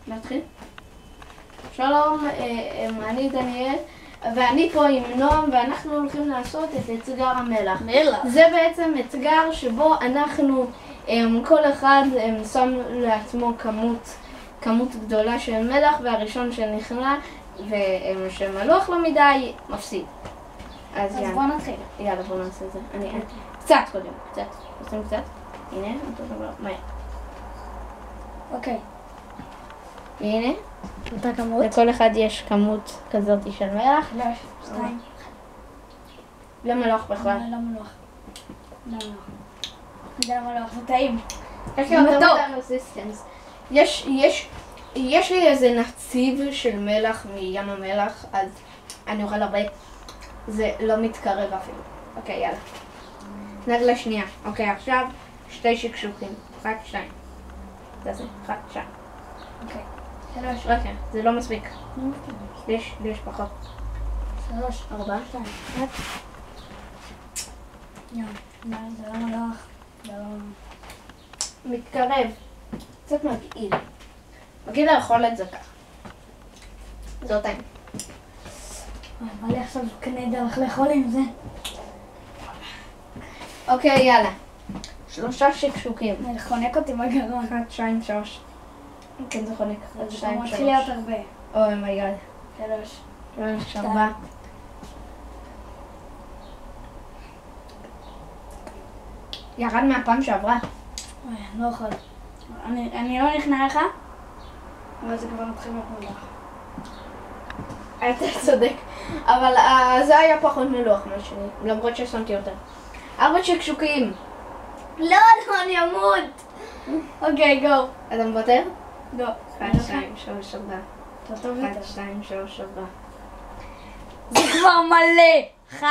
נתחיל. שלום, אני דניאל, ואני פה עם נועם, ואנחנו הולכים לעשות את אתגר המלח. זה בעצם אתגר שבו אנחנו, כל אחד שם לעצמו כמות גדולה של מלח, והראשון שנכנע ושמלוח לו מדי, מפסיד. אז בוא נתחיל. יאללה, בוא נעשה את זה. קצת קודם, קצת. עושים קצת. הנה, אותו דבר, מהר. אוקיי. הנה. אותה כמות? לכל אחד יש כמות כזאת של מלח. 2. לא מלוח בכלל. לא מלוח. לא מלוח. זה לא מלוח, זה טעים. יש לי יותר מדי רזיסטנס. יש לי איזה נציב של מלח מים המלח, אז אני אוכל הרבה. זה לא מתקרב אפילו. אוקיי, יאללה. נגלה שנייה. אוקיי, עכשיו 2 שקשוקים. 1, 2. תעשה. 1, 2. אוקיי. 3. רגע, זה לא מספיק. יש פחות. 3, 4. 2, 1. זה לא מלוח. זה לא... מתקרב. קצת מגעיל. מגעיל לאכול את זה ככה. זאת טעים. בא לי עכשיו קנה דרך לאכול עם זה. אוקיי, יאללה. 3 שקשוקים. זה חונק אותי בגרון. 1, 2, 3. כן, זה חונק. 1, 2, 3. מתחיל להיות הרבה. אוי מייגד. 3. 4. ירד מהפעם שעברה. אוי, אני לא יכול. אני לא נכנע לך, אבל זה כבר מתחיל להיות מלוח. אתה צודק. אבל זה היה פחות מלוח מהשני, למרות ששמתי יותר. 4 שקשוקים. לא, אני אמות. אוקיי, גו. אתה מוותר? גו. 1, 2, 3, 4. אתה טוב 1, יותר. 2, 3, 4. זה כבר מלא. 1,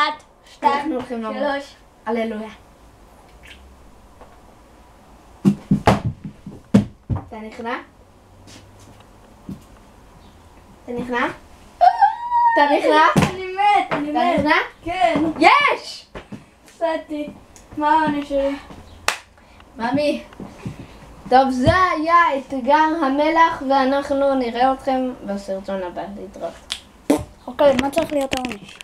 2, אנחנו הולכים למות. 3. הללויה. אתה נכנע? אתה נכנע? אתה נכנע? אני מת, אני אתה מת. נכנע? כן. יש! הפסדתי. מה העונש שלי? ממי. טוב, זה היה אתגר המלח, ואנחנו נראה אתכם בסרטון הבא. להתראות. אוקיי, מה צריך להיות העונש?